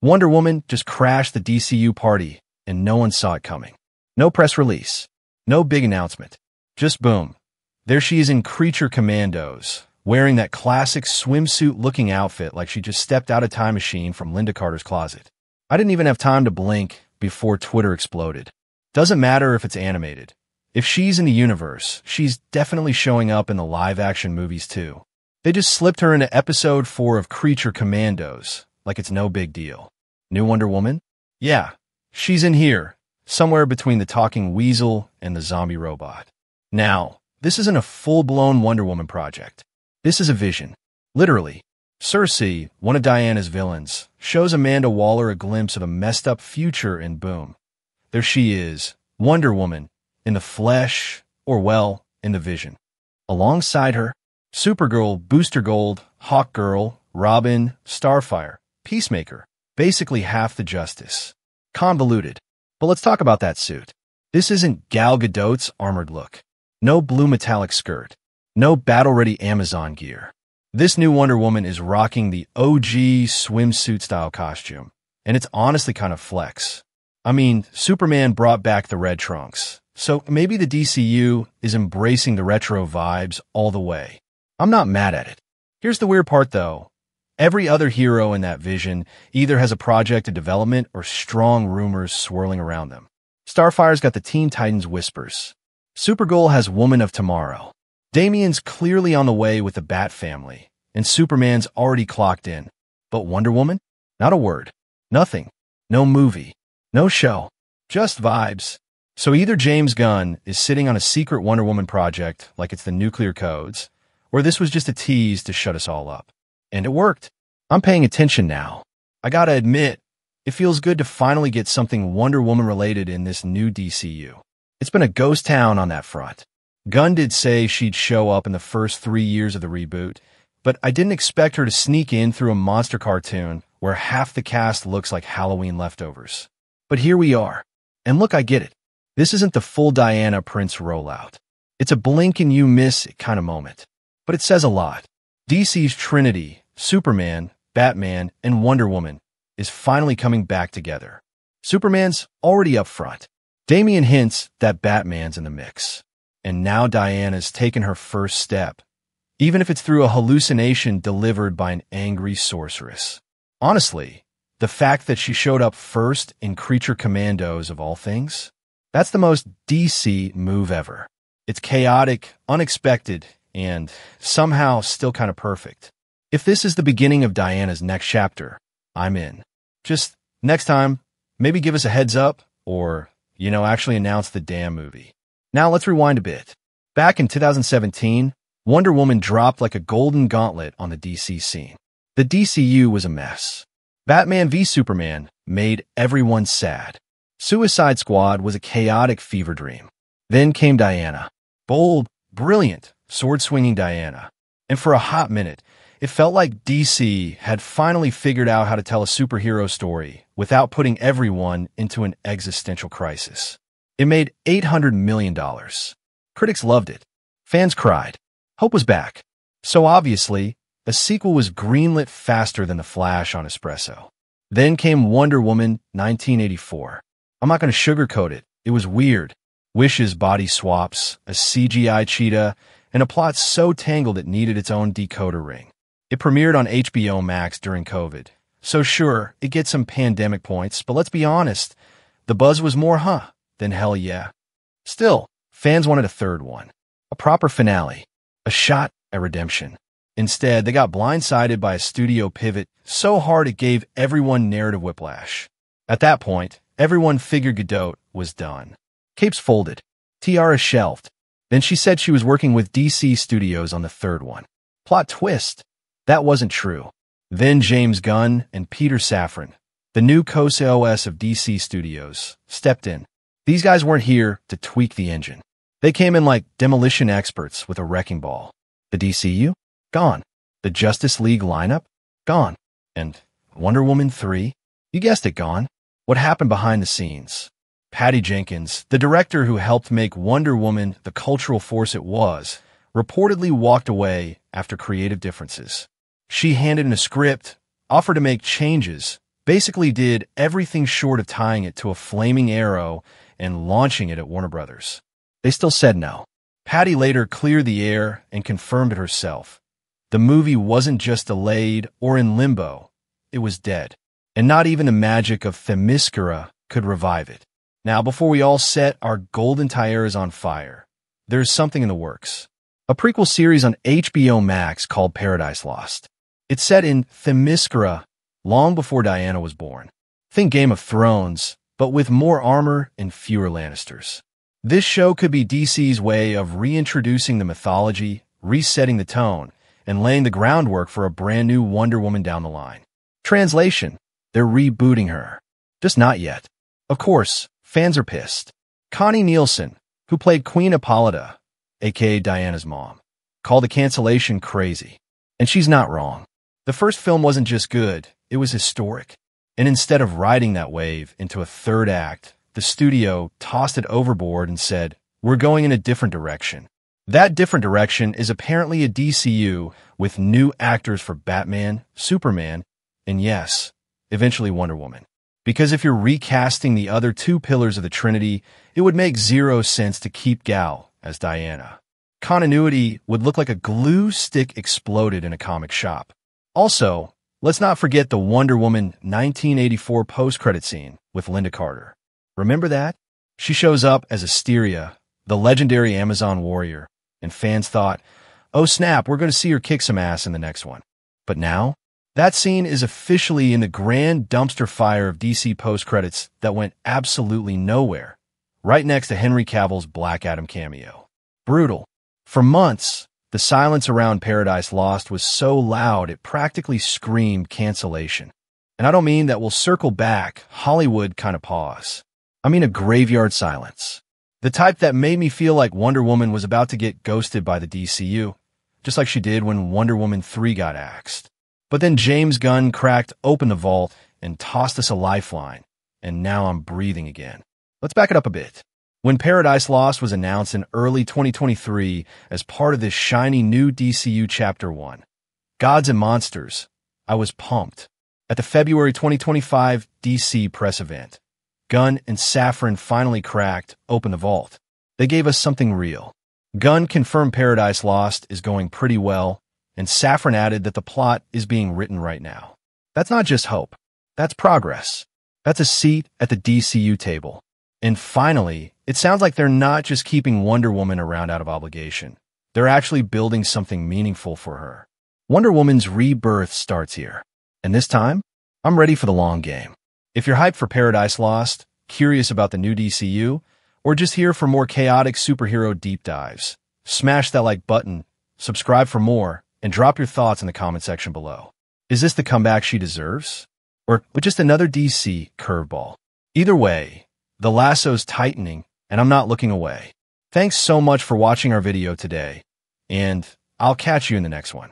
Wonder Woman just crashed the DCU party, and no one saw it coming. No press release. No big announcement. Just boom. There she is in Creature Commandos, wearing that classic swimsuit-looking outfit like she just stepped out of Time Machine from Linda Carter's closet. I didn't even have time to blink before Twitter exploded. Doesn't matter if it's animated. If she's in the universe, she's definitely showing up in the live-action movies too. They just slipped her into episode 4 of Creature Commandos, like it's no big deal. New Wonder Woman? Yeah, she's in here, somewhere between the talking weasel and the zombie robot. Now, this isn't a full-blown Wonder Woman project. This is a vision. Literally. Circe, one of Diana's villains, shows Amanda Waller a glimpse of a messed-up future and boom. There she is, Wonder Woman, in the flesh, or well, in the vision. Alongside her, Supergirl, Booster Gold, Hawkgirl, Robin, Starfire, Peacemaker, basically half the Justice. Convoluted. But let's talk about that suit. This isn't Gal Gadot's armored look. No blue metallic skirt. No battle-ready Amazon gear. This new Wonder Woman is rocking the OG swimsuit-style costume, and it's honestly kind of flex. I mean, Superman brought back the red trunks, so maybe the DCU is embracing the retro vibes all the way. I'm not mad at it. Here's the weird part, though. Every other hero in that vision either has a project in development or strong rumors swirling around them. Starfire's got the Teen Titans whispers. Supergirl has Woman of Tomorrow. Damian's clearly on the way with the Bat family, and Superman's already clocked in. But Wonder Woman? Not a word. Nothing. No movie. No show. Just vibes. So either James Gunn is sitting on a secret Wonder Woman project like it's the Nuclear Codes, or this was just a tease to shut us all up. And it worked. I'm paying attention now. I gotta admit, it feels good to finally get something Wonder Woman related in this new DCU. It's been a ghost town on that front. Gunn did say she'd show up in the first 3 years of the reboot, but I didn't expect her to sneak in through a monster cartoon where half the cast looks like Halloween leftovers. But here we are. And look, I get it. This isn't the full Diana Prince rollout. It's a blink and you miss it kind of moment. But it says a lot. DC's Trinity, Superman, Batman, and Wonder Woman is finally coming back together. Superman's already up front. Damian hints that Batman's in the mix. And now Diana's taken her first step, even if it's through a hallucination delivered by an angry sorceress. Honestly, the fact that she showed up first in Creature Commandos of all things, that's the most DC move ever. It's chaotic, unexpected, and somehow still kind of perfect. If this is the beginning of Diana's next chapter, I'm in. Just next time, maybe give us a heads up or, actually announce the damn movie. Now let's rewind a bit. Back in 2017, Wonder Woman dropped like a golden gauntlet on the DC scene. The DCU was a mess. Batman v Superman made everyone sad. Suicide Squad was a chaotic fever dream. Then came Diana. Bold, brilliant, sword-swinging Diana. And for a hot minute, it felt like DC had finally figured out how to tell a superhero story without putting everyone into an existential crisis. It made $800 million. Critics loved it. Fans cried. Hope was back. So obviously, a sequel was greenlit faster than The Flash on espresso. Then came Wonder Woman 1984. I'm not going to sugarcoat it. It was weird. Wishes body swaps, a CGI cheetah, and a plot so tangled it needed its own decoder ring. It premiered on HBO Max during COVID. So sure, it gets some pandemic points, but let's be honest, the buzz was more than hell yeah. Still, fans wanted a third one. A proper finale. A shot at redemption. Instead, they got blindsided by a studio pivot so hard it gave everyone narrative whiplash. At that point, everyone figured Gadot was done. Capes folded. Tiara shelved. Then she said she was working with DC Studios on the third one. Plot twist. That wasn't true. Then James Gunn and Peter Safran, the new co-COOs of DC Studios, stepped in. These guys weren't here to tweak the engine. They came in like demolition experts with a wrecking ball. The DCU? Gone. The Justice League lineup? Gone. And Wonder Woman 3? You guessed it, gone. What happened behind the scenes? Patty Jenkins, the director who helped make Wonder Woman the cultural force it was, reportedly walked away after creative differences. She handed in a script, offered to make changes, basically did everything short of tying it to a flaming arrow and launching it at Warner Brothers. They still said no. Patty later cleared the air and confirmed it herself. The movie wasn't just delayed or in limbo, it was dead. And not even the magic of Themyscira could revive it. Now, before we all set our golden tiaras on fire, there's something in the works. A prequel series on HBO Max called Paradise Lost. It's set in Themyscira long before Diana was born. Think Game of Thrones, but with more armor and fewer Lannisters. This show could be DC's way of reintroducing the mythology, resetting the tone, and laying the groundwork for a brand new Wonder Woman down the line. Translation: they're rebooting her. Just not yet. Of course, fans are pissed. Connie Nielsen, who played Queen Hippolyta, aka Diana's mom, called the cancellation crazy. And she's not wrong. The first film wasn't just good, it was historic. And instead of riding that wave into a third act, the studio tossed it overboard and said, "We're going in a different direction." That different direction is apparently a DCU with new actors for Batman, Superman, and yes, eventually Wonder Woman. Because if you're recasting the other two pillars of the Trinity, it would make zero sense to keep Gal as Diana. Continuity would look like a glue stick exploded in a comic shop. Also, let's not forget the Wonder Woman 1984 post-credit scene with Linda Carter. Remember that? She shows up as Asteria, the legendary Amazon warrior, and fans thought, oh snap, we're going to see her kick some ass in the next one. But now, that scene is officially in the grand dumpster fire of DC post-credits that went absolutely nowhere, right next to Henry Cavill's Black Adam cameo. Brutal. For months, the silence around Paradise Lost was so loud it practically screamed cancellation. And I don't mean that we'll circle back, Hollywood kind of pause. I mean a graveyard silence. The type that made me feel like Wonder Woman was about to get ghosted by the DCU, just like she did when Wonder Woman 3 got axed. But then James Gunn cracked open the vault and tossed us a lifeline, and now I'm breathing again. Let's back it up a bit. When Paradise Lost was announced in early 2023 as part of this shiny new DCU Chapter 1, Gods and Monsters, I was pumped. At the February 2025 DC press event, Gunn and Safran finally cracked open the vault. They gave us something real. Gunn confirmed Paradise Lost is going pretty well, and Safran added that the plot is being written right now. That's not just hope. That's progress. That's a seat at the DCU table. And finally, it sounds like they're not just keeping Wonder Woman around out of obligation. They're actually building something meaningful for her. Wonder Woman's rebirth starts here. And this time, I'm ready for the long game. If you're hyped for Paradise Lost, curious about the new DCU, or just here for more chaotic superhero deep dives, smash that like button, subscribe for more, and drop your thoughts in the comment section below. Is this the comeback she deserves? Or just another DC curveball? Either way, the lasso's tightening, and I'm not looking away. Thanks so much for watching our video today, and I'll catch you in the next one.